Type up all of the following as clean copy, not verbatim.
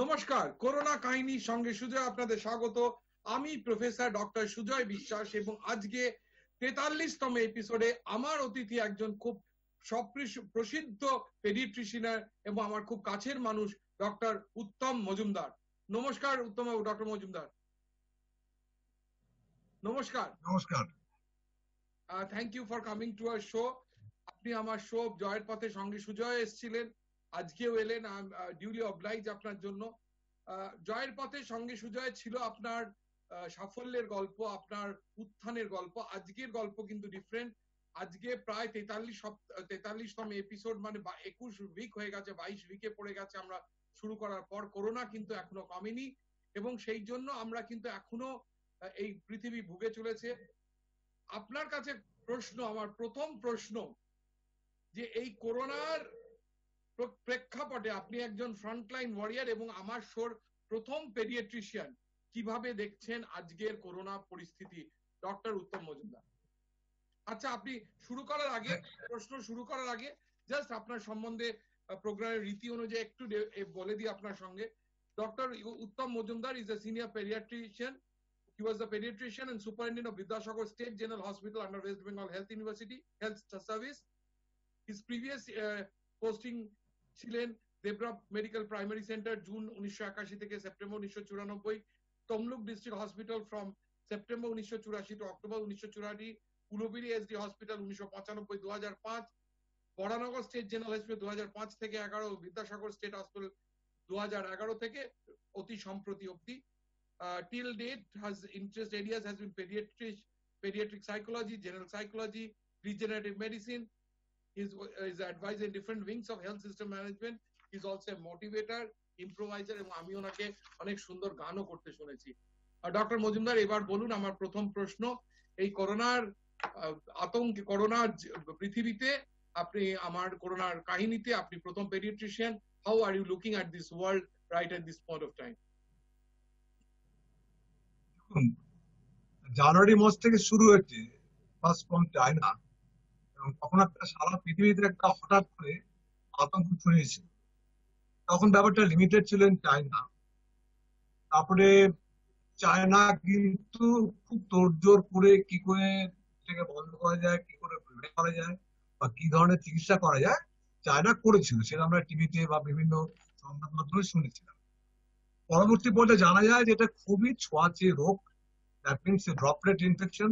নমস্কার, করোনা কাহিনীর সঙ্গে সুজয় আপনাদের স্বাগত। আমি প্রফেসর ডক্টর সুজয় বিশ্বাস এবং আজকে 43তম এপিসোডে আমার অতিথি একজন খুব প্রসিদ্ধ পেডিয়াট্রিশিয়ান এবং আমার খুব কাছের মানুষ ডক্টর উত্তম মজুমদার। নমস্কার উত্তম ডক্টর মজুমদার। নমস্কার। নমস্কার। Thank you for coming to our show. আপনি আমার শো জয়ের পথে সঙ্গে সুজয় এসেছিলেন, আজকেও এলেন। আই এম ডিউলি অবলাইজ আপনার জন্য। জয়ের পথে সঙ্গে সুজয় ছিল আপনার সাফল্যের গল্প, আপনার উত্থানের গল্প। আজকের গল্প কিন্তু ডিফারেন্ট। আজকে প্রায় 43তম এপিসোড, মানে 21 উইক হয়ে গেছে, 22 উইকে পড়ে গেছে আমরা শুরু করার পর। করোনা কিন্তু এখনো কমেনি এবং সেই জন্য আমরা কিন্তু এখনো এই পৃথিবী ভুগে চলেছে। আপনার কাছে প্রশ্ন, আমার প্রথম প্রশ্ন, যে এই করোনার প্রেক্ষাপটে আপনি একজন ফ্রন্টলাইন ওয়ারিয়ার এবং আমার শোর প্রথম পেডিয়াট্রিশিয়ান, কিভাবে দেখছেন আজকের করোনা পরিস্থিতি ডক্টর উত্তম মজুমদার? আচ্ছা, আপনি প্রশ্ন শুরু করার আগে জাস্ট আপনার সম্বন্ধে প্রোগ্রামের রীতি অনুযায়ী একটু বলে দিই আপনার সঙ্গে। Doctor Uttam Majumdar is a senior pediatrician. He was the pediatrician and superintendent of Vidyasagar State General Hospital under West Bengal Health University Health Service. His previous posting ছিলেন Debra medical primary centre, June 1981 থেকে September 1994, Tamluk district hospital from September 1984 to October 1984, Kulbiri SD hospital 1995-2005, Baranagar state general hospital 2005 থেকে 11, Vidyasagar state hospital 2011 থেকে অতি সম্প্রতি অবধি। Till date, his interest areas has been pediatric psychology, general psychology, regenerative medicine. He's advisor in different wings of health system management. He's also a motivator, improviser, এবং আমি ওনাকে অনেক সুন্দর গানও করতে শুনেছি। ডক্টর মজুমদার, এবার বলুন আমার প্রথম প্রশ্ন, এই করোনার আতঙ্কে, করোনার পৃথিবীতে আপনি, আমার করোনার কাহিনীতে আপনি প্রথম paediatrician, how are you looking at this world right at this point of time? জানুয়ারি মাস থেকে শুরু হয়েছে ফার্স্ট ফ্রম চায়না, এবং তখন একটা সারা পৃথিবীতে একটা হঠাৎ করে আতঙ্ক ছড়িয়েছিল। তখন ব্যাপারটা লিমিটেড ছিলেন চায়না। তারপরে চায়না কিন্তু খুব তোড়জোড় করে কি করে এটাকে বন্ধ করা যায়, কি করে প্রিভেন্ট করা যায়, বা কি ধরনের চিকিৎসা করা যায়, চায়না করেছিল। সেটা আমরা টিভিতে বা বিভিন্ন সংবাদ মাধ্যমে শুনেছিলাম। পরবর্তী পর্যায়ে জানা যায় যে এটা খুবই ছোঁয়াচে রোগ, দ্যাট মিনস ড্রপলেট ইনফেকশন,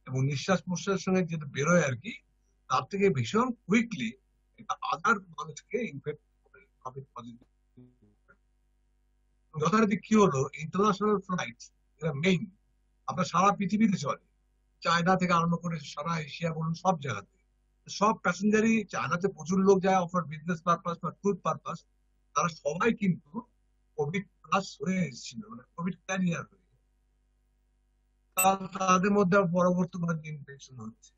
এবং নিঃশ্বাস প্রশ্বাসের সঙ্গে যেটা বেরোয় আর কি, তার থেকে ভীষণ কুইকলি এটা আদার মানুষকে ইনফেক্ট করে, কোভিড পজিটিভ। যথারীতি কি হলো, ইন্টারন্যাশনাল ফ্লাইট এটা মেইন আপনার সারা পৃথিবীতে চলে, চায়না থেকে আরম্ভ করে সারা এশিয়া বলুন, সব জায়গাতে সব প্যাসেঞ্জারই, চায়নাতে প্রচুর লোক যায় ফর বিজনেস পারপাস বা ট্যুর পারপাস, তারা সবাই কিন্তু কোভিড প্লাস হয়ে এসেছিল, মানে কোভিড ক্যারিয়ার হয়ে। তাদের মধ্যে পরবর্তী ইনফেকশন হচ্ছে,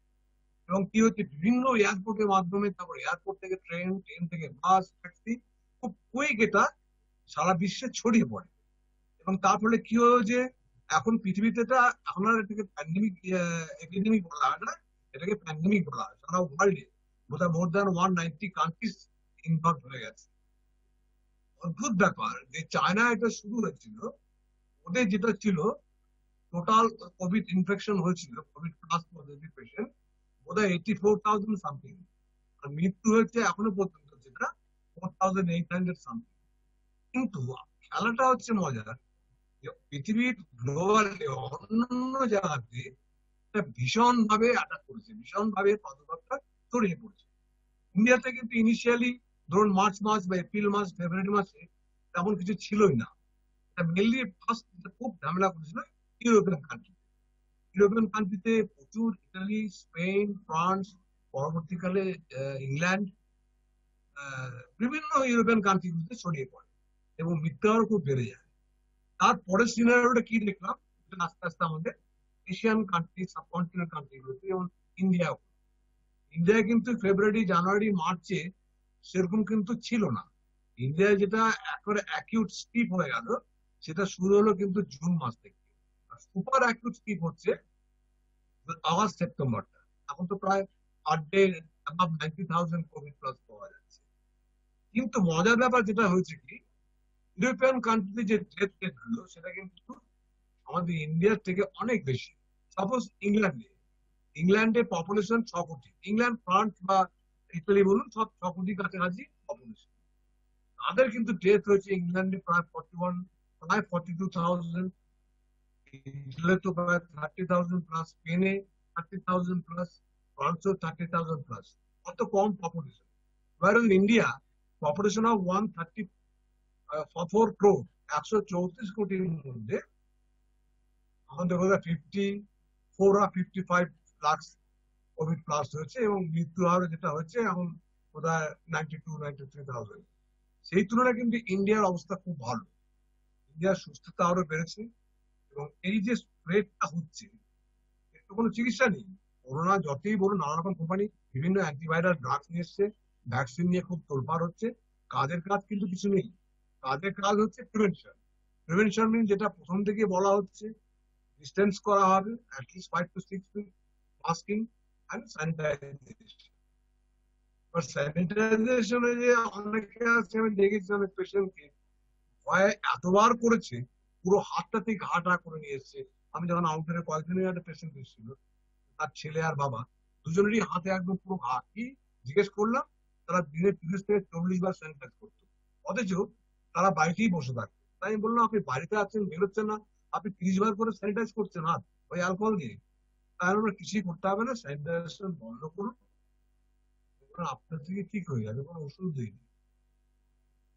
এবং কি হচ্ছে, বিভিন্ন এয়ারপোর্টের মাধ্যমে, তারপর এয়ারপোর্ট থেকে ট্রেন, ট্রেন থেকে বাস, ট্যাক্সি, খুব কুইক এটা সারা বিশ্বে ছড়িয়ে পড়ে। এবং তার ফলে কি হলো যে এখন পৃথিবীতে এখন আর এটাকে প্যান্ডেমিক এপিডেমিক বলা হয় না, এটাকে প্যান্ডেমিক বলা হয়। সারা ওয়ার্ল্ডে বোধহয় মোর দ্যান 190 কান্ট্রিজ ইনভলভ হয়ে গেছে। অদ্ভুত ব্যাপার যে চায়না এটা শুরু হয়েছিল, ওদের যেটা ছিল টোটাল কোভিড ইনফেকশন হয়েছিল, কোভিড প্লাস পজিটিভ পেশেন্ট বোধহয় 84,000 সামথিং, আর মৃত্যু হয়েছে এখনো পর্যন্ত যেটা 4,800 সামথিং। কিন্তু খেলাটা হচ্ছে মজার, পৃথিবীর গ্লোবাল অন্যান্য জায়গাতে ভীষণ ভাবে অ্যাটাক করেছে, ভীষণ ভাবে প্রাদুর্ভাবটা ছড়িয়ে পড়ছে। ইন্ডিয়াতে কিন্তু ইনিশিয়ালি ধরুন মার্চ মাস বা এপ্রিল মাস, ফেব্রুয়ারি মাসে তেমন কিছু ছিলই না। মেনলি ফার্স্ট খুব ঝামেলা করেছিল ইউরোপিয়ান কান্ট্রি। ইউরোপিয়ান কান্ট্রিতে প্রচুর, ইটালি, স্পেন, ফ্রান্স, পরবর্তীকালে ইংল্যান্ড, বিভিন্ন ইউরোপিয়ান কান্ট্রিগুলোতে ছড়িয়ে পড়ে এবং মৃত্যুহার খুব বেড়ে যায়। তারপরে সিনারিওটা কি দেখলাম, আস্তে আস্তে আমাদের এশিয়ান কান্ট্রি, সাবকন্টিনেন্ট কান্ট্রিগুলোতে, যেমন ইন্ডিয়া। ইন্ডিয়ায় কিন্তু ফেব্রুয়ারি, জানুয়ারি, মার্চে সেরকম কিন্তু ছিল না। ইন্ডিয়ায় যেটা একেবারে অ্যাকিউট স্টিপ হয়ে গেল, সেটা শুরু হলো কিন্তু জুন মাস থেকে। সুপার অ্যাকিউট স্টিপ হচ্ছে আগস্ট সেপ্টেম্বরটা। এখন তো প্রায় per day above 90,000 Covid plus পাওয়া যাচ্ছে। কিন্তু মজার ব্যাপার যেটা হয়েছে কি, ইউরোপিয়ান কান্ট্রিতে যে ডেথ রেট গুলো সেটা কিন্তু আমাদের ইন্ডিয়ার থেকে অনেক বেশি। সাপোজ ইংল্যান্ডে পপুলেশন 6 কোটি, ইংল্যান্ড ফ্রান্স বা ইতালি বলুন সব 6 কোটি কাছাকাছি পপুলেশন। তাদের কিন্তু ডেথ হয়েছে ইংল্যান্ডে প্রায় 42,000, ইটালি তো প্রায় 30,000 প্লাস, স্পেনে 30,000 প্লাস, ফ্রান্সও 30,000 প্লাস। কত কম population. Whereas in India, population of 134 crore, 134 কোটির মধ্যে আমাদের বোধহয় 54 or 55 লাখ কোভিড প্লাস হয়েছে, এবং মৃত্যু হার যেটা হচ্ছে এখন বোধহয় 92-93,000। সেই তুলনায় কিন্তু ইন্ডিয়ার অবস্থা খুব ভালো, ইন্ডিয়ার সুস্থতা আরো বেড়েছে। এবং এই যে স্প্রেডটা হচ্ছে এর তো কোনো চিকিৎসা নেই। করোনা যতই বলুন, নানা রকম কোম্পানি বিভিন্ন অ্যান্টিভাইরাল ড্রাগস নিয়ে এসছে, ভ্যাকসিন নিয়ে খুব তোলপাড় হচ্ছে, কাজের কাজ কিন্তু কিছু নেই। কাজের কাজ হচ্ছে প্রিভেনশন। প্রিভেনশন মিন যেটা প্রথম থেকে বলা হচ্ছে, ডিস্টেন্স করা হবে at least 5 to 6 feet, masking and sanitization. স্যানিটাইজেশনে যে অনেকে আছে, আমি দেখেছি অনেক পেশেন্টকে ভয়ে এতবার করেছে পুরো হাতটা থেকে ঘাটা করে নিয়ে এসছে। আমি যখন আউটডোরে কয়েকদিনের একটা পেশেন্ট এসেছিল, তার ছেলে আর বাবা দুজনেরই হাতে একদম পুরো ঘা। কি জিজ্ঞেস করলাম, তারা দিনে 30 থেকে 40 বার স্যানিটাইজ করতো, অথচ তারা বাড়িতেই বসে থাকতো। তাই আমি বললাম, আপনি বাড়িতে আছেন, বেরোচ্ছেন না, আপনি 30 বার করে স্যানিটাইজ করছেন হাত ওই অ্যালকোহল দিয়ে, তাহলে আমরা কিছুই করতে হবে না, স্যানিটাইজেশন বন্ধ করুন, আপনার থেকে ঠিক হয়ে যাবে, কোনো ওষুধ দিই।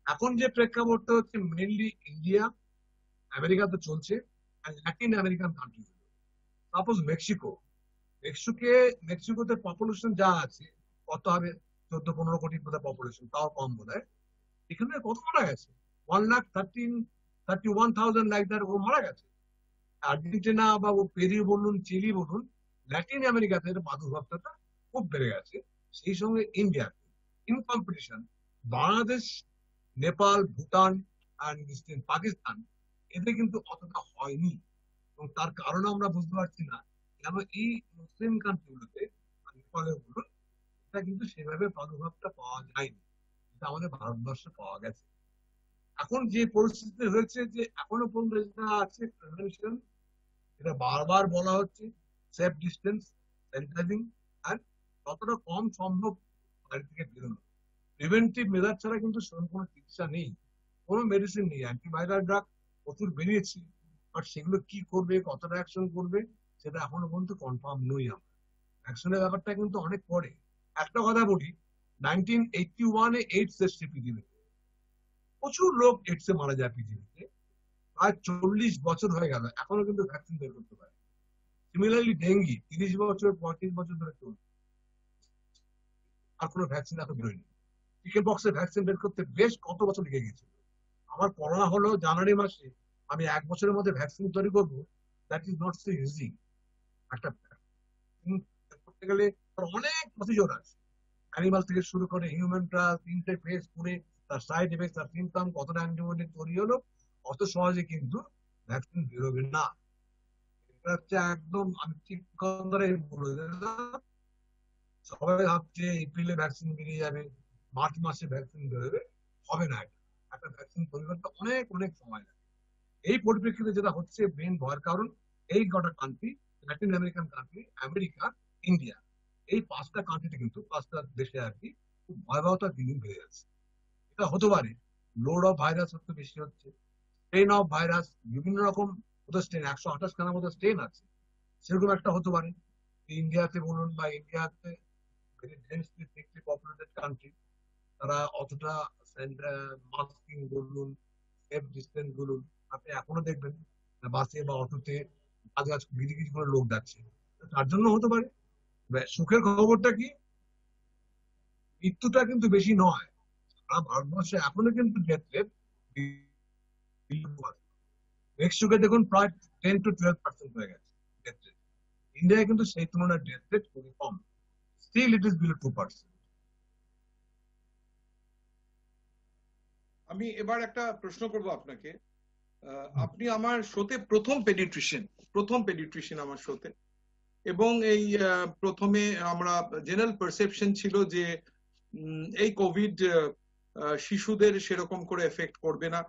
এখন যে প্রেক্ষাপটটা হচ্ছে মেনলি ইন্ডিয়া, আমেরিকাতে চলছে, আর ল্যাটিন আমেরিকান কান্ট্রি। সাপোজ মেক্সিকোতে পপুলেশন যা আছে, কত হবে 14-15 কোটি পপুলেশন, তাও কম বোধ হয়। এখানে কত মারা গেছে? 1,31,000 লাইক দ্যাট ও মারা গেছে। আর্জেন্টিনা বা পেরু বলুন, চিলি বলুন, ল্যাটিন আমেরিকাতে প্রাদুর্ভাবটা খুব বেড়ে গেছে। সেই সঙ্গে India in competition, Bangladesh, Nepal, Bhutan আর পাকিস্তান, এতে কিন্তু অতটা হয়নি। এবং তার কারণ আমরা বুঝতে পারছি না কেন এই মুসলিম কান্ট্রিগুলোতে, নেপালে বলুন, এটা কিন্তু সেভাবে প্রাদুর্ভাবটা পাওয়া যায়নি, এটা আমাদের ভারতবর্ষে পাওয়া গেছে। এখন যে পরিস্থিতি হয়েছে, যে এখনো পর্যন্ত যেটা আছে প্রিভেনশন, এটা বারবার বলা হচ্ছে, সেফ ডিস্টেন্স, স্যানিটাইজিং, আর যতটা কম সম্ভব বাড়ি থেকে বেরোনো। প্রিভেন্টিভ মেজার ছাড়া কিন্তু সেরকম কোনো চিকিৎসা নেই, কোনো মেডিসিন নেই। অ্যান্টিভাইরাল ড্রাগ প্রচুর বেরিয়েছে, বাট সেগুলো কি করবে, কতটা অ্যাকশন করবে, সেটা এখনো পর্যন্ত কনফার্ম নই আমরা। অ্যাকশনের ব্যাপারটা কিন্তু অনেক পরে। একটা কথা বলি, 1981-এ এইডস এসছে পৃথিবীতে, প্রচুর লোক এইডসে মারা যায় পৃথিবীতে, প্রায় 40 বছর হয়ে গেল, এখনো কিন্তু ভ্যাকসিন বের করতে পারে। সিমিলারলি ডেঙ্গি 30 বছর 35 বছর ধরে চলছে, আর কোনো ভ্যাকসিন এখন বেরোয়নি। চিকেন পক্সের ভ্যাকসিন বের করতে বেশ কত বছর লেগে গেছিল। আমার করোনা হলো জানুয়ারি মাসে, আমি 1 বছরের মধ্যে ভ্যাকসিন তৈরি করবো, that is not so easy. একটা করতে গেলে অনেক প্রসিডিওর আছে, অ্যানিমাল থেকে শুরু করে হিউম্যান ট্রায়াল, 3টে ফেজ করে তার সাইড এফেক্ট, তার সিমটম, কতটা অ্যান্টিবডি তৈরি হলো, অত সহজে কিন্তু ভ্যাকসিন বেরোবে না। এটা হচ্ছে একদম, আমি ঠিক করে বলে দিলাম। সবাই ভাবছে এপ্রিলে ভ্যাকসিন বেরিয়ে যাবে, মার্চ মাসে ভ্যাকসিন বেরোবে, হবে না। একটা ভ্যাকসিন তৈরি করতে অনেক অনেক সময় লাগে। এই পরিপ্রেক্ষিতে যেটা হচ্ছে মেন ভয়ের কারণ, এই কটা country, Latin American country, America, India, এই 5টা কান্ট্রিতে কিন্তু 5টা দেশে আর কি খুব ভয়াবহতা দিন দিন বেড়ে যাচ্ছে। এটা হতে পারে লোড অফ ভাইরাস হতে বেশি হচ্ছে, স্ট্রেন অফ ভাইরাস বিভিন্ন রকম স্ট্রেন, 128 খানার মতো স্ট্রেন আছে, সেরকম একটা হতে পারে। ইন্ডিয়াতে বলুন বা ইন্ডিয়াতে পপুলেটেড কান্ট্রি, তারা অতটা মাস্কিং বলুন, সেফ ডিস্টেন্স বলুন, আপনি এখনো দেখবেন বাসে বা অটোতে গাছ গাছ গিরি গিরি করে লোক যাচ্ছে, তার জন্য হতে পারে। সুখের খবরটা কি, মৃত্যুটা কিন্তু বেশি নয়। ভারতবর্ষে এখনো কিন্তু ডেথ রেট, মেক্সিকোকে দেখুন প্রায় 10 to 12% হয়ে গেছে ডেথ রেট। ইন্ডিয়ায় কিন্তু সেই তুলনায় ডেথ রেট খুবই কম, স্টিল ইট ইজ বিলো 2%। আমি এবার একটা প্রশ্ন করব আপনাকে। আপনি আমার শোতে প্রথম পেডিট্রিশিয়ান আমার শোতে, এবং এই প্রথমে আমরা জেনারেল পারসেপশন ছিল যে এই কোভিড শিশুদের সেরকম করে এফেক্ট করবে না,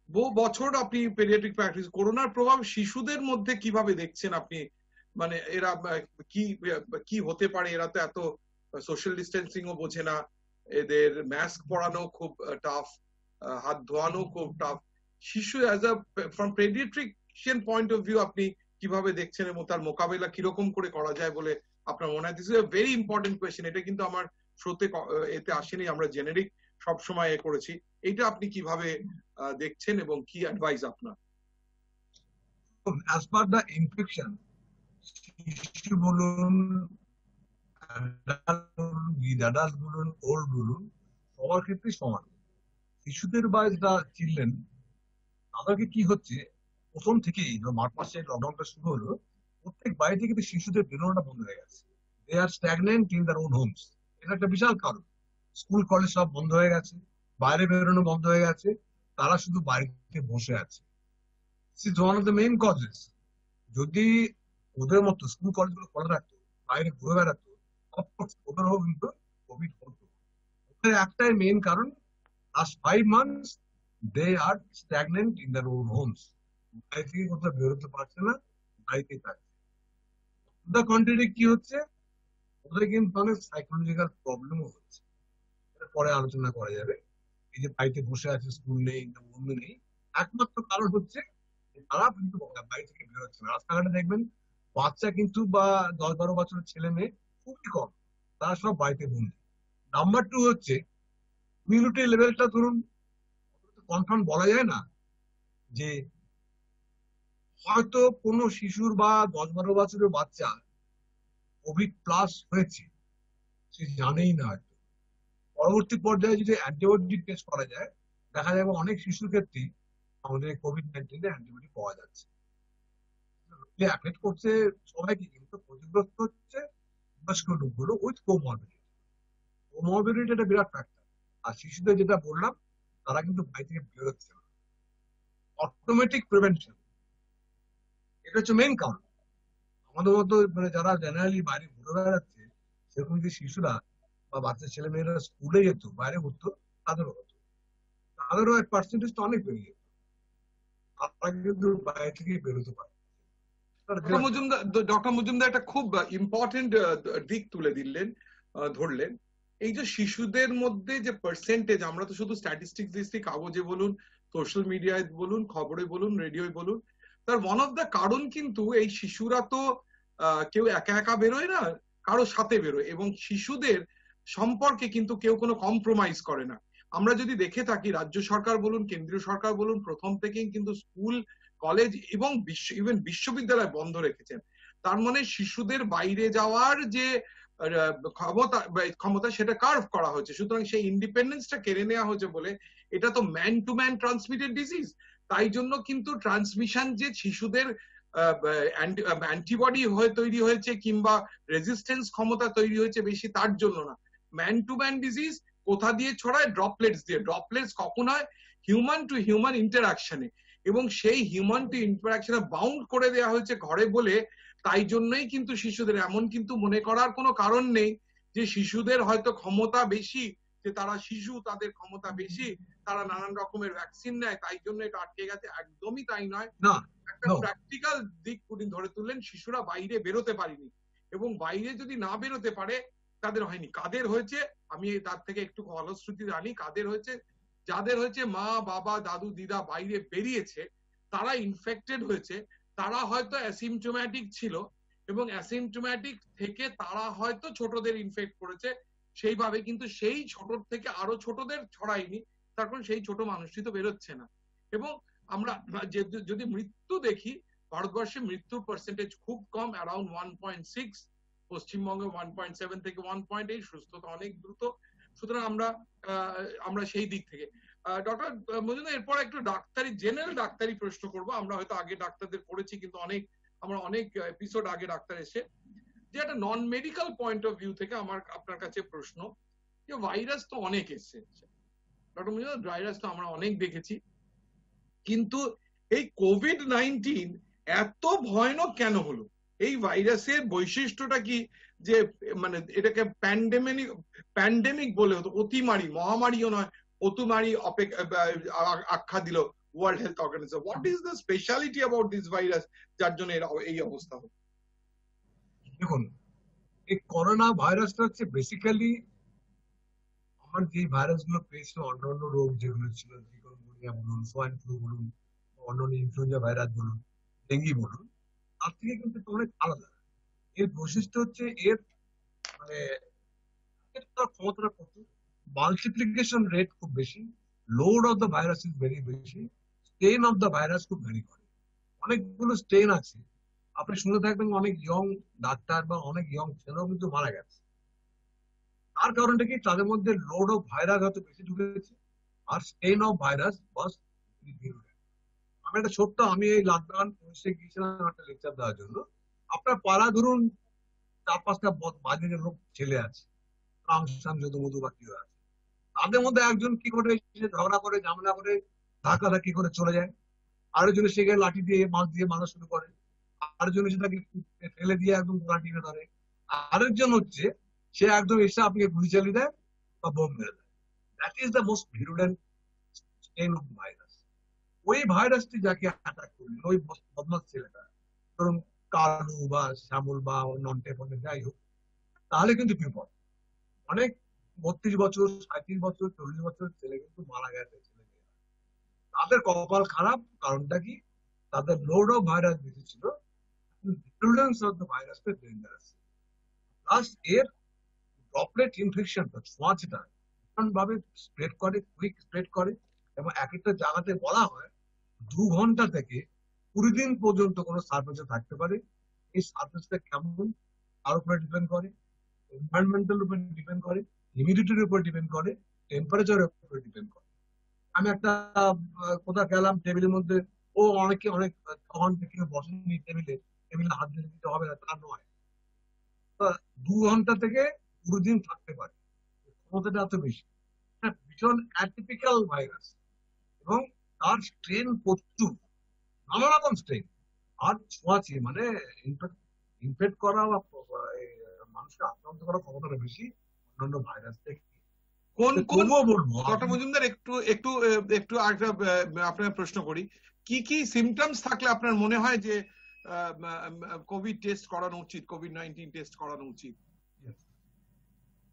বহু বছর আপনি পেডিয়াট্রিক প্র্যাকটিস, করোনার প্রভাব শিশুদের মধ্যে কিভাবে দেখছেন আপনি? মানে এরা কি হতে পারে? এরা তো এত সোশ্যাল ডিস্টেন্সিং ও বোঝে না, এদের মাস্ক পরানো খুব টাফ, হাত ধোয়ানো খুব টাফ। শিশু as a from paediatrician point of view আপনি কিভাবে দেখছেন এবং তার মোকাবেলা কিরকম করে করা যায় বলে আপনার মনে হয়? This is a very important question. এটা কিন্তু আমার শ্রোতে এতে আসেনি, আমরা জেনারিক সবসময় করেছি। এইটা আপনি কিভাবে দেখছেন এবং কি অ্যাডভাইস আপনার? As per the infection, শিশু বলুন, অ্যাডাল্ট বলুন, ওল্ড বলুন, সবার ক্ষেত্রে সমান। শিশুদের বা যারা চিলড্রেন, তাদেরকে কি হচ্ছে, প্রথম থেকেই মার্চ মাসে লকডাউনটা শুরু হলো, প্রত্যেক বাড়িতে কিন্তু শিশুদের বেরোনোটা বন্ধ হয়ে গেছে। They are stagnant in their own homes. এটা একটা বিশাল কারণ। স্কুল কলেজ সব বন্ধ হয়ে গেছে, বাইরে বেরোনো বন্ধ হয়ে গেছে, তারা শুধু বাড়িতে বসে আছে। This is one of the main causes. যদি ওদের মতো স্কুল কলেজগুলো খোলা রাখতো, বাইরে ঘুরে বেড়াতো, অফকোর্স ওদেরও কিন্তু কোভিড হতো। ওদের একটাই মেইন কারণ, last 5 months they are stagnant in their own homes. বাড়ি থেকে কোথাও বেরোতে পারছে না, বাড়িতেই থাকছে। দ্য কন্ট্রারি কি হচ্ছে, ওদের কিন্তু অনেক সাইকোলজিক্যাল প্রবলেমও হচ্ছে, পরে আলোচনা করা যাবে। এই যে বাড়িতে বসে আছে, স্কুল নেই, বন্ধু নেই, একমাত্র কারণ হচ্ছে তারা কিন্তু বাড়ি থেকে বেরোচ্ছে না। রাস্তাঘাটে দেখবেন বাচ্চা কিন্তু বা 10-12 বছরের ছেলে মেয়ে খুবই কম, তারা সব বাড়িতে বন্দি। নাম্বার 2 হচ্ছে ইমিউনিটি লেভেলটা ধরুন কনফার্ম বলা যায় না যে হয়তো কোনো শিশুর বা 10-12 বছরের বাচ্চা কোভিড প্লাস হয়েছে, সে জানেই না। হয়তো পরবর্তী পর্যায়ে যদি অ্যান্টিবডি টেস্ট করা যায়, দেখা যাবে অনেক শিশুর ক্ষেত্রেই আমাদের কোভিড-19 এর অ্যান্টিবডি পাওয়া যাচ্ছে। অ্যাফেক্ট করছে সবাইকে, কিন্তু ক্ষতিগ্রস্ত হচ্ছে বয়স্ক লোকগুলো উইথ কোমরবিডিটি। কোমরবিডিটি একটা বিরাট ফ্যাক্টর। আর শিশুদের যেটা বললাম, তারা কিন্তু বাড়ি থেকে বেরোচ্ছে না। অটোমেটিক প্রিভেনশন, এটা হচ্ছে মেইন কারণ। আমাদের মতো মানে যারা জেনারেলি বাইরে ঘুরে বেড়াচ্ছে, সেরকম যে শিশুরা বা বাচ্চা ছেলে মেয়েরা স্কুলে যেত, বাইরে ঘুরতো, তাদেরও হতো, তাদেরও পার্সেন্টেজটা অনেক বেড়ে যেত। আপনারা কিন্তু বাইরে থেকে বেরোতে পারে। ডক্টর মজুমদার একটা খুব ইম্পর্টেন্ট দিক তুলে দিলেন, ধরলেন। এই যে শিশুদের মধ্যে যে পার্সেন্টেজ, আমরা তো শুধু স্ট্যাটিস্টিক্স দিচ্ছি, কাগজে বলুন, সোশ্যাল মিডিয়ায় বলুন, খবরে বলুন, রেডিওয় বলুন, তার ওয়ান অফ দ্য কারণ কিন্তু এই শিশুরা তো কেউ একা একা বেরোয় না, কারো সাথে বেরোয়, এবং শিশুদের সম্পর্কে কিন্তু কেউ কোনো কম্প্রোমাইজ করে না। আমরা যদি দেখে থাকি, রাজ্য সরকার বলুন, কেন্দ্রীয় সরকার বলুন, প্রথম থেকেই কিন্তু স্কুল, কলেজ এবং ইভেন বিশ্ববিদ্যালয় বন্ধ রেখেছেন। তার মানে শিশুদের বাইরে যাওয়ার যে ক্ষমতা সেটা কার্ভ করা হয়েছে। সুতরাং সেই ইন্ডিপেন্ডেন্সটা কেড়ে নেওয়া হয়েছে বলে, এটা তো man to man transmitted disease. তাই জন্য কিন্তু ট্রান্সমিশন যে শিশুদের অ্যান্টিবডি হয়ে তৈরি হয়েছে কিংবা রেজিস্ট্যান্স ক্ষমতা তৈরি হয়েছে বেশি, তার জন্য না। ম্যান টু ম্যান ডিজিজ কোথা দিয়ে ছড়ায়? ড্রপলেটস দিয়ে। ড্রপলেটস কখন হয়? হিউম্যান টু হিউম্যান ইন্টারাকশনে, এবং সেই হিউম্যান টু ইন্টারাকশনে বাউন্ড করে দেওয়া হয়েছে ঘরে বলে, তাই জন্যই কিন্তু শিশুদের এমন কিন্তু মনে করার কোনো কারণ নেই যে শিশুদের হয়তো ক্ষমতা বেশি, যে তারা শিশু, তাদের ক্ষমতা বেশি, তারা নানান রকমের ভ্যাকসিন নেয়, তাই জন্য এটা আটকে গেছে। একদমই তাই নয়। একটা প্র্যাকটিক্যাল দিক উনি ধরে তুললেন, শিশুরা বাইরে বেরোতে পারেনি, এবং বাইরে যদি না বেরোতে পারে তাদের হয়নি। কাদের হয়েছে আমি তার থেকে একটু ফলশ্রুতি জানি। কাদের হয়েছে? যাদের হয়েছে মা বাবা দাদু দিদা বাইরে বেরিয়েছে, তারা ইনফেক্টেড হয়েছে, তারা হয়তো অ্যাসিমটোম্যাটিক ছিল, এবং অ্যাসিমটোম্যাটিক থেকে তারা হয়তো ছোটদের ইনফেক্ট করেছে সেইভাবে, কিন্তু সেই ছোট থেকে আরো ছোটদের ছড়ায়নি, তার কারণ সেই ছোট মানুষটি তো বেরোচ্ছে না। এবং আমরা যদি মৃত্যু দেখি, ভারতবর্ষে মৃত্যুর পার্সেন্টেজ খুব কম, অ্যারাউন্ড 1.6, পশ্চিমবঙ্গে 1.7 থেকে 1.8, সুস্থতা অনেক দ্রুত। সুতরাং আমরা সেই দিক থেকে ডক্টর মজুমদার, এরপর একটু ডাক্তারি, জেনারেল ডাক্তারি প্রশ্ন করব। আমরা হয়তো আগে ডাক্তারদের পড়েছি, কিন্তু আমরা অনেক এপিসোড আগে ডাক্তার এসে, যে একটা non medical point of view থেকে আমার আপনার কাছে প্রশ্ন, যে ভাইরাস তো অনেক এসছে ডক্টর মজুমদার, ভাইরাস তো আমরা অনেক দেখেছি, কিন্তু এই কোভিড-19 এত ভয়ানক কেন হলো? এই ভাইরাসের বৈশিষ্ট্যটা কি যে মানে এটাকে প্যান্ডেমিক বলে হতো, অতিমারি, মহামারীও নয়, অতিমারি আখ্যা দিল World Health Organization. What is the speciality about this virus যার জন্য এই অবস্থা হলো? দেখুন, এই করোনা ভাইরাসটা হচ্ছে বেসিক্যালি আমার যে ভাইরাস গুলো পেয়েছিল, অন্যান্য রোগ যেগুলো ছিল, চিকনগুনিয়া বলুন, সোয়াইন ফ্লু বলুন, অন্যান্য ইনফ্লুয়েঞ্জা ভাইরাস বলুন, ডেঙ্গি বলুন, তার থেকে কিন্তু অনেক আলাদা। এর বৈশিষ্ট্য হচ্ছে এর মানে ক্ষমতাটা কত, মাল্টিপ্লিকেশন রেট খুব বেশি, load of the virus is very বেশি, স্টেন অফ দ্য ভাইরাস খুব ভ্যারি করে। অনেকগুলো স্টেন আছে, আপনি শুনে থাকবেন অনেক ইয়ং ডাক্তার বা অনেক ইয়ং ছেলেও কিন্তু মারা গেছে। তার কারণটা কি, তাদের মধ্যে লোড অফ ভাইরাস হয়তো বেশি ঢুকেছে আর স্টেন অফ ভাইরাস বাস। আমি একটা ছোট্ট, আমি এই লকডাউন গিয়েছিলাম একটা লেকচার দেওয়ার জন্য। আপনার পাড়া ধরুন 4-5টা বাজে লোক ছেলে আছে, যদু মধু বা কেউ আছে, তাদের মধ্যে একজন কি করে ঝগড়া করে ঝামেলা করে ধাক্কাধাক্কি করে চলে যায়, আরেকজনের সেখানে লাঠি দিয়ে মাছ দিয়ে মারা শুরু করে, আরেকজনের সেটাকে ফেলে দিয়ে একদম লাঠি ধরে, আরেকজন হচ্ছে সে একদম এসে আপনাকে গুলি চালিয়ে দেয় বা বোম মেরে দেয়। That is the most virulent strain of virus. ওই ভাইরাসটি যাকে অ্যাটাক করলো, ওই বদমাস ছেলেটা, ধরুন কালু বা শ্যামল বা নন্টে ফন্টে যাই হোক, তাহলে কিন্তু বিপদ। অনেক 32 বছর, 37 বছর, 40 বছর ছেলে কিন্তু মারা গেছে। তাদের কপাল খারাপ, কারণটা কি, তাদের লোড অফ ভাইরাস বেশি ছিল, ভিরুলেন্স অফ দ্য ভাইরাসটা ডেঞ্জারাস। প্লাস এর ড্রপলেট ইনফেকশনটা, ছোঁয়াচেটা ভীষণ ভাবে স্প্রেড করে, কুইক স্প্রেড করে, এবং এক একটা জায়গাতে বলা হয় 2 ঘন্টা থেকে 20 দিন পর্যন্ত কোনো সার্ফেসে থাকতে পারে। এই সার্ফেসটা কেমন তার উপরে ডিপেন্ড করে, এনভায়রনমেন্টাল উপর ডিপেন্ড করে, হিউমিডিটির উপর ডিপেন্ড করে, টেম্পারেচারের উপর ডিপেন্ড করে। আমি একটা কোথাও গেলাম, টেবিলের মধ্যে ও অনেকে অনেক তখন কেউ বসেনি টেবিলে, টেবিলে হাত দিয়ে দিতে হবে না তা নয়, 2 ঘন্টা থেকে 20 দিন থাকতে পারে, ক্ষমতাটা এত বেশি। ভীষণ অ্যাটিপিক্যাল ভাইরাস এবং তার স্ট্রেন প্রচুর, নানা রকম স্ট্রেন। আর ছোঁয়াচে মানে ইনফেক্ট করা বা মানুষকে আক্রান্ত করার ক্ষমতাটা বেশি অন্যান্য ভাইরাস থেকে। কোন কোন বলবো ডক্টর মজুমদার, একটু একটু একটু আপনার প্রশ্ন করি, কি কি সিমটমস থাকলে আপনার মনে হয় যে কোভিড টেস্ট করানো উচিত, কোভিড-19 টেস্ট করানো উচিত?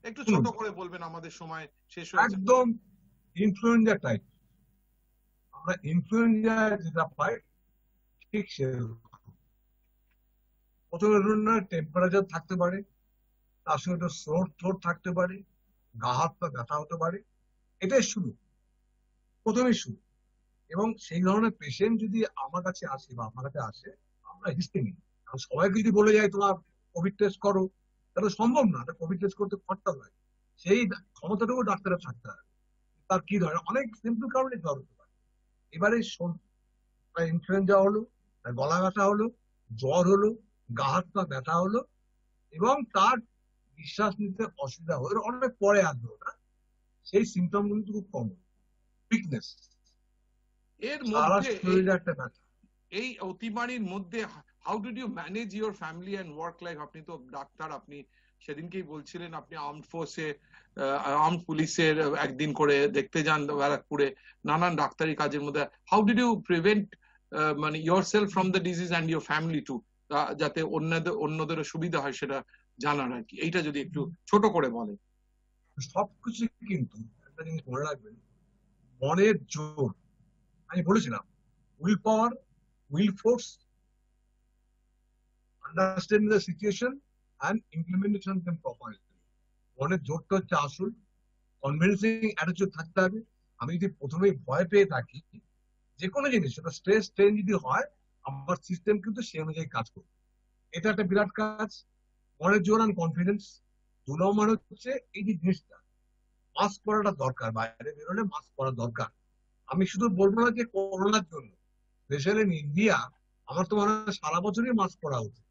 একটু ছোট করে বলবেন, আমাদের সময় শেষ হয়ে যাচ্ছে। একদম ইনফ্লুয়েঞ্জা টাইপ, আমরা ইনফ্লুয়েঞ্জা যেটা পাই ঠিক সেরকম। প্রথমে টেম্পারেচার থাকতে পারে, তার সঙ্গে থ্রোট থাকতে পারে, গা হাত পা ব্যথা হতে পারে, এটাই শুরু, প্রথমেই শুরু। এবং সেই ধরনের পেশেন্ট যদি আমার কাছে আসে বা আমার কাছে আসে, আমরা হিস্ট্রি নিই। কারণ সবাইকে যদি বলে যায় তোমার কোভিড টেস্ট করো, তাহলে সম্ভব না, কোভিড টেস্ট করতে খরচা হয়, সেই ক্ষমতাটুকু ডাক্তারের থাকতে হবে। তার কি ধরনের অনেক সিম্পল কারণে জ্বর হতে পারে। এবারে ইনফ্লুয়েঞ্জা হলো, গলা ব্যথা হলো, জ্বর হলো, গা হাত পা ব্যথা হলো, এবং তার নিঃশ্বাস নিতে অসুবিধা হলো, অনেক পরে আসবে ওটা, সেই সিমটম কিন্তু খুব কম, উইকনেস, এর মধ্যে একটা ব্যথা। এই অতিমারির মধ্যে how did you manage your family and work life? আপনি তো ডাক্তার, আপনি সেদিনকেই বলছিলেন আপনি আর্মড ফোর্সে, আর্মড পুলিশের একদিন করে দেখতে যান ব্যারাকপুরে, নানান ডাক্তারি কাজের মধ্যে। হাউ ডিড ইউ প্রিভেন্ট মানে yourself from the disease and your family too, যাতে অন্যদেরও সুবিধা হয় সেটা জানার আর কি, এইটা যদি একটু ছোট করে বলেন। সবকিছু কিন্তু একটা জিনিস মনে রাখবেন, মনের জোর। আমি বলেছিলাম will power, will force, understanding the situation and implementation them properly. মনের জোরটা হচ্ছে আসল, কনভিন্সিং অ্যাটিটিউড থাকতে হবে। আমি যদি প্রথমেই ভয় পেয়ে থাকি যে কোনো জিনিস, সেটা স্ট্রেস স্ট্রেন যদি হয়, আমার সিস্টেম কিন্তু সেই অনুযায়ী কাজ করবে। এটা একটা বিরাট কাজ, মনের জোর আর কনফিডেন্স। 2 নম্বর হচ্ছে এই যে জিনিসটা, মাস্ক পরাটা দরকার, বাইরে বেরোলে মাস্ক পরা দরকার। আমি শুধু বলবো না যে করোনার জন্য, স্পেশালি ইন ইন্ডিয়া, আমার তো মনে হয় সারা বছরই মাস্ক পরা উচিত।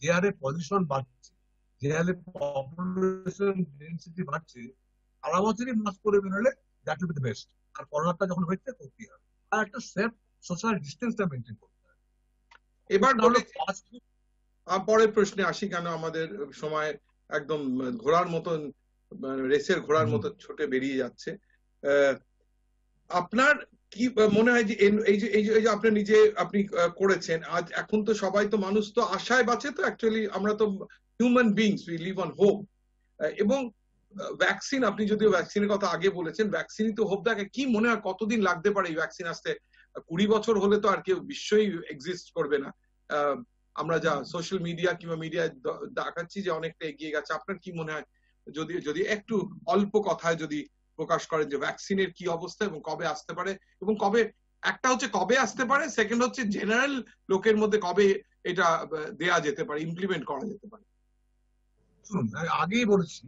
যে হারে পলিউশন বাড়ছে, যে হারে পপুলেশন ডেন্সিটি বাড়ছে, সারা বছরই মাস্ক পরে বেরোলে that will be the best. আর করোনাটা যখন হচ্ছে করতে হবে, আর একটা সেফ সোশ্যাল ডিস্টেন্সটা মেনটেন করতে হবে। এবার পরের প্রশ্নে আসি, কেন আমাদের সময় একদম ঘোড়ার মতন, রেসের ঘোড়ার মতো ছুটে বেরিয়ে যাচ্ছে। আপনার কি মনে হয় যে এই যে আপনি নিজে আপনি করেছেন, আজ এখন তো সবাই তো মানুষ তো আশায় বাঁচে, তো অ্যাকচুয়ালি আমরা তো human beings, we live on hope. এবং ভ্যাকসিন, আপনি যদিও ভ্যাকসিনের কথা আগে বলেছেন, ভ্যাকসিনই তো হোপ দেখে। কি মনে হয় কতদিন লাগতে পারে এই ভ্যাকসিন আসতে? 20 বছর হলে তো আর কেউ বিশ্বই এক্সিস্ট করবে না। আমরা যা সোশ্যাল মিডিয়া কিংবা মিডিয়ায় দেখাচ্ছি যে অনেকটা এগিয়ে গেছে। আপনার কি মনে হয়, যদি যদি একটু অল্প কথায় যদি প্রকাশ করেন যে ভ্যাকসিনের কি অবস্থা এবং কবে আসতে পারে, এবং কবে, একটা হচ্ছে কবে আসতে পারে, সেকেন্ড হচ্ছে জেনারেল লোকের মধ্যে কবে এটা দেয়া যেতে পারে, ইমপ্লিমেন্ট করা যেতে পারে? শুনুন, আমি আগেই বলেছি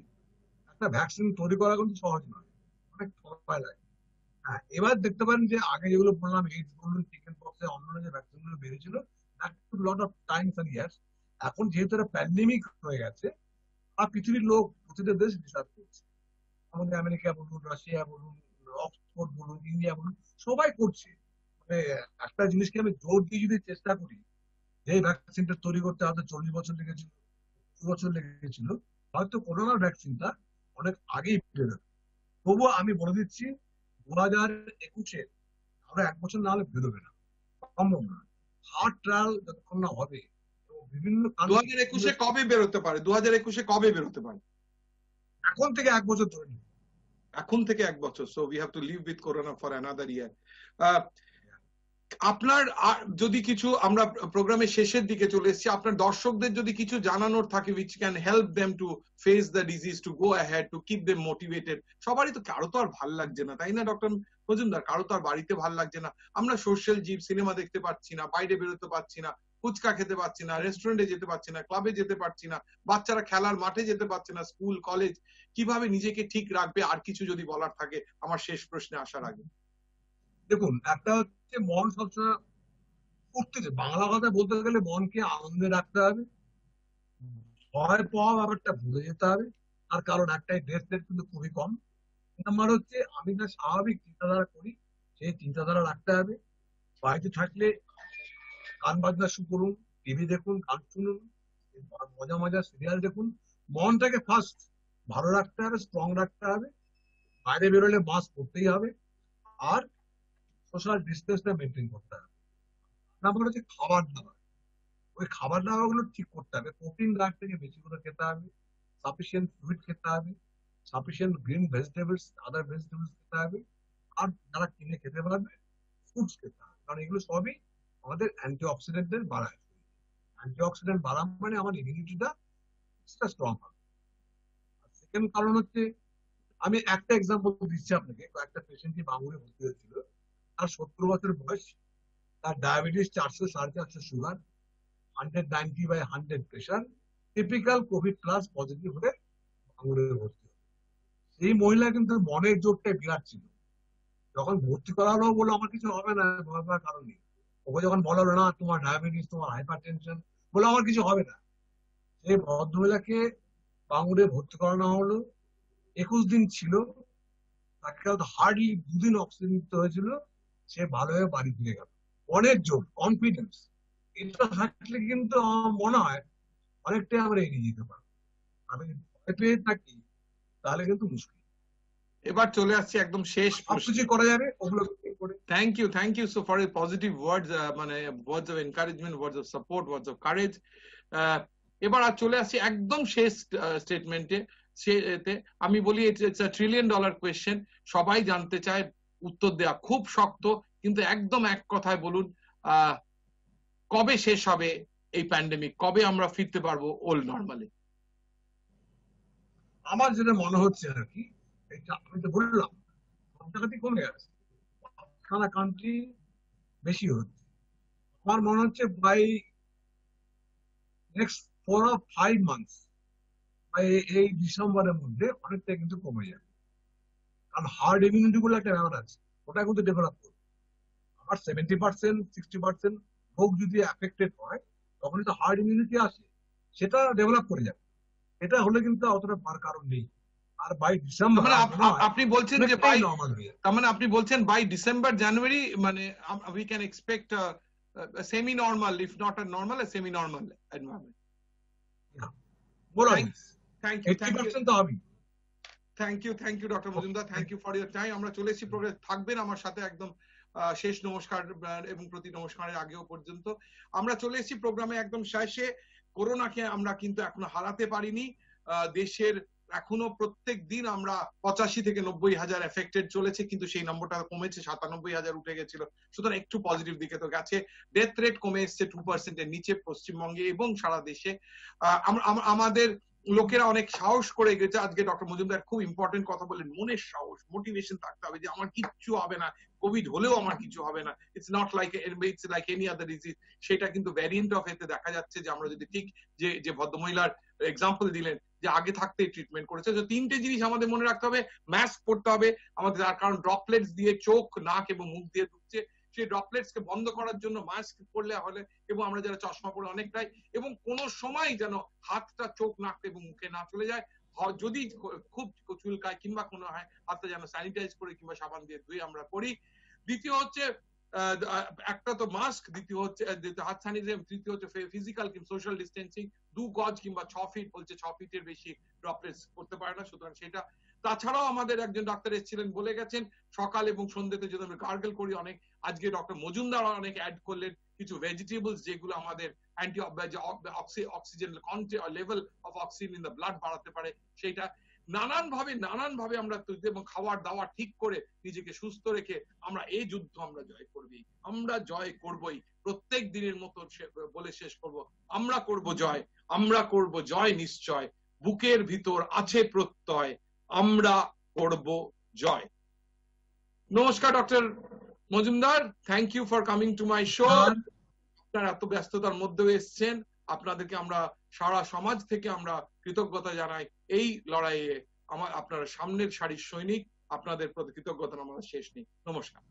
একটা ভ্যাকসিন তৈরি করা কিন্তু সহজ নয়, অনেক সময় লাগে। হ্যাঁ, এবার দেখতে পারেন যে আগে যেগুলো বললাম, এইডস বলুন, চিকেন পক্সে, অন্যান্য যে ভ্যাকসিন গুলো বেরিয়েছিল, lot of times and years. এখন যেহেতু একটা প্যান্ডেমিক হয়ে গেছে, আর পৃথিবীর লোক প্রতিটা দেশ রিসার্চ করছে। আমাদের আমেরিকা বলুন, রাশিয়া বলুন, অক্সফোর্ড বলুন, ইন্ডিয়া বলুন, সবাই করছে। মানে একটা জিনিসকে আমি জোর দিয়ে যদি চেষ্টা করি, যে ভ্যাকসিনটা তৈরি করতে হয়তো 40 বছর লেগেছিল, 2 বছর লেগেছিল, হয়তো করোনার ভ্যাকসিনটা অনেক আগেই বেরোবে। তবুও আমি বলে দিচ্ছি, 2021-এ আরো 1 বছর না হলে বেরোবে না, সম্ভব না। হার্ড ট্রায়াল যতক্ষণ না হবে, বিভিন্ন 2021-এ কবে বেরোতে পারে? 2021-এ কবে বেরোতে পারে? এখন থেকে 1 বছর ধরে নিন। এখন থেকে 1 বছর। So we have to live with corona for another year. আপনার যদি কিছু, আমরা প্রোগ্রামের শেষের দিকে চলে এসেছি, আপনার দর্শকদের যদি কিছু জানানোর থাকে which can help them to face the disease, to go ahead, to keep them motivated। সবারই তো, কারো তো আর ভাল লাগছে না, তাই না ডক্টর মজুমদার? কারো তো আর বাড়িতে ভাল লাগছে না, আমরা সোশ্যাল জীব, সিনেমা দেখতে পাচ্ছি না, বাইরে বেরোতে পারছি না, ফুচকা খেতে পারছি না, রেস্টুরেন্টে যেতে পারছি না, ক্লাবে যেতে পারছি না, বাচ্চারা খেলার মাঠে যেতে পারছে না, স্কুল কলেজ, কিভাবে নিজেকে ঠিক রাখবে? আর কিছু যদি বলার থাকে আমার শেষ প্রশ্নে আসার আগে। দেখুন, একটা হচ্ছে মন সবসময় ফুর্তি, বাংলা কথা বলতে গেলে মনকে আনন্দে রাখতে হবে। ভয় পাওয়া ব্যাপারটা ভুলে যেতে হবে। আর কারণ একটাই, ডেথ রেট কিন্তু খুবই কম। নাম্বার হচ্ছে, আমি যা স্বাভাবিক চিন্তাধারা করি সেই চিন্তাধারা রাখতে হবে। বাড়িতে থাকলে গান বাজনা শুরু করুন, টিভি দেখুন, গান শুনুন, মজা মজা সিরিয়াল দেখুন। মনটাকে ফার্স্ট ভালো রাখতে হবে, স্ট্রং রাখতে হবে। বাইরে বেরোলে মাস্ক পরতেই হবে, আর সোশ্যাল ডিস্টেন্সটা মেনটেন করতে হবে। তারপর হচ্ছে খাবার দাবার, ওই খাবার দাবার গুলো ঠিক করতে হবে। প্রোটিন ডায়েট থেকে বেশি করে খেতে হবে, সাফিসিয়েন্ট ফ্লুইড খেতে হবে, সাফিসিয়েন্ট গ্রিন ভেজিটেবলস, আদার ভেজিটেবলস খেতে হবে। আর যারা কিনে খেতে পারবে, ফ্রুটস খেতে হবে, কারণ এগুলো সবই আমাদের অ্যান্টিঅক্সিডেন্টের বাড়ায়। অ্যান্টিঅক্সিডেন্ট বাড়া মানে আমার ইমিউনিটিটা স্ট্রং হবে। সেকেন্ড কারণ হচ্ছে, আমি একটা এক্সাম্পল দিচ্ছি আপনাকে। একটা পেশেন্টই বাঙুরে ভর্তি হয়েছিল, তার 70 বছর বয়স, তার diabetes 400, 450 sugar, 190/100 pressure, typical Covid plus positive হয়ে বাঙুরে ভর্তি। এই মহিলা কিন্তু মনের জোরটাই বিরাট ছিল। যখন ভর্তি করা হলো, বললো আমার কিছু হবে না, ভয় পাওয়ার কারণ নেই। ওকে যখন বলা হলো না তোমার ডায়াবেটিস, তোমার হাইপার টেনশন, বলে আমার কিছু হবে না, সেই ভদ্রমহিলাকে বাঙুরে ভর্তি করানো হলো। 21 দিন ছিল, তাকে হয়তো হার্ডলি 2 দিন অক্সিজেন দিতে হয়েছিল, সে ভালো হয়ে বাড়ি ফিরে গেল। অনেক জোর, কনফিডেন্স, এটা থাকলে কিন্তু আমার মনে হয় অনেকটাই আমরা এগিয়ে যেতে পারবো। আমি ভয় পেয়ে থাকি তাহলে কিন্তু মুশকিল। এবার চলে আসছে একদম শেষ সবকিছু করা যাবে ওগুলো করে। Thank you so for a positive words, মানে words of encouragement, words of support, words of courage. এবার আর চলে আসছি একদম শেষ স্টেটমেন্টে। সেতে আমি বলি, ইটস আ $1 ট্রিলিয়ন কোয়েশ্চেন। সবাই জানতে চায়, উত্তর দেওয়া খুব শক্ত, কিন্তু একদম এক কথায় বলুন, কবে শেষ হবে এই প্যান্ডেমিক? কবে আমরা ফিরতে পারবো ওল্ড নরমালে? আমার যেটা মনে হচ্ছে আর কি, এটা আমি তো বললাম সব জায়গাতেই কমে গেছে, সারা কান্ট্রি বেশি হচ্ছে। আমার মনে হচ্ছে বাই নেক্সট 4 or 5 months, এই ডিসেম্বরের মধ্যে অনেকটা কিন্তু কমে যাবে। কারণ হার্ড ইমিউনিটি গুলো একটা ব্যাপার আছে, ওটা কিন্তু ডেভেলপ করবে। আমার 70%, 60% রোগ যদি অ্যাফেক্টেড হয়, তখন তো হার্ড ইমিউনিটি আসে, সেটা ডেভেলপ করে যাবে। এটা হলে কিন্তু অতটা পার কারণ নেই। আর বাই ডিসেম্বর আপনি বলছেন যে আপনি বলছেন বাই ডিসেম্বর জানুয়ারি মানে we can expect a semi normal, if not a normal, a semi normal environment. Thank you. 80% তো হবে। Thank you doctor Majumdar, thank you for your time. আমরা চলে এসেছি প্রোগ্রামে, থাকবেন আমার সাথে একদম শেষ নমস্কার এবং প্রতি নমস্কারের আগেও পর্যন্ত। আমরা চলে এসেছি প্রোগ্রামে একদম শেষে। করোনাকে আমরা কিন্তু এখনো হারাতে পারিনি। দেশের এখনো প্রত্যেক দিন আমরা 85 থেকে 90 হাজার এফেক্টেড চলেছে, কিন্তু সেই নম্বরটা কমেছে, 97 হাজার উঠে গেছিল। সুতরাং একটু পজিটিভ দিকে তো গেছে। ডেথ রেট কমে এসছে 2% এর নিচে পশ্চিমবঙ্গে এবং সারা দেশে। আমাদের লোকেরা অনেক সাহস করে গেছে। আজকে ডক্টর মজুমদার খুব ইম্পর্টেন্ট কথা বললেন, মনের সাহস, মোটিভেশন থাকতে হবে যে আমার কিচ্ছু হবে না, কোভিড হলেও আমার কিছু হবে না, it's not like any other disease. সেটা কিন্তু ভ্যারিয়েন্ট অফ এতে দেখা যাচ্ছে যে আমরা যদি ঠিক যে ভদ্রমহিলার এক্সাম্পল দিলেন যে আগে থাকতে ট্রিটমেন্ট করেছে। তো তিনটে জিনিস আমাদের মনে রাখতে হবে। মাস্ক পরতে হবে আমাদের, তার কারণ ড্রপলেটস দিয়ে চোখ, নাক এবং মুখ দিয়ে ঢুকছে। সেই ড্রপলেটস কে বন্ধ করার জন্য মাস্ক পরলে হলে, এবং আমরা যারা চশমা পরে অনেকটাই, এবং কোনো সময় যেন হাতটা চোখ, নাক এবং মুখে না চলে যায়। যদি খুব চুলকায় কিংবা কোনো হয়, হাতটা যেন স্যানিটাইজ করে কিংবা সাবান দিয়ে ধুয়ে আমরা করি। দ্বিতীয় হচ্ছে একটা তো মাস্ক, দ্বিতীয় হচ্ছে হাত স্যানিটাইজার, তৃতীয় হচ্ছে ফিজিক্যাল কিংবা সোশ্যাল ডিস্টেন্সিং। 2 গজ কিংবা 6 ফিট, বলছে 6 ফিটের বেশি ড্রপলেটস করতে পারে না, সুতরাং সেটা। তাছাড়াও আমাদের একজন ডাক্তার এসেছিলেন, বলে গেছেন সকাল এবং সন্ধ্যেতে যদি আমরা গার্গল করি অনেক। আজকে ডক্টর মজুমদার অনেক অ্যাড করলেন কিছু ভেজিটেবলস যেগুলো আমাদের anti oxygen level of oxygen in the blood বাড়াতে পারে। সেটা নানান ভাবে আমরা এবং খাবার দাবার ঠিক করে নিজেকে সুস্থ রেখে আমরা এই যুদ্ধ আমরা জয় করবই, আমরা জয় করবই। প্রত্যেক দিনের মতো বলে শেষ করব, আমরা করব জয়, আমরা করব জয় নিশ্চয়, বুকের ভিতর আছে প্রত্যয়, আমরা করব জয়। নমস্কার doctor Majumdar, thank you for coming to my show. আপনারা এত ব্যস্ততার মধ্যেও এসেছেন, আপনাদেরকে আমরা সারা সমাজ থেকে আমরা কৃতজ্ঞতা জানাই। এই লড়াইয়ে আপনারা সামনের সারির সৈনিক, আপনাদের প্রতি কৃতজ্ঞতা আমাদের শেষ নেই। নমস্কার।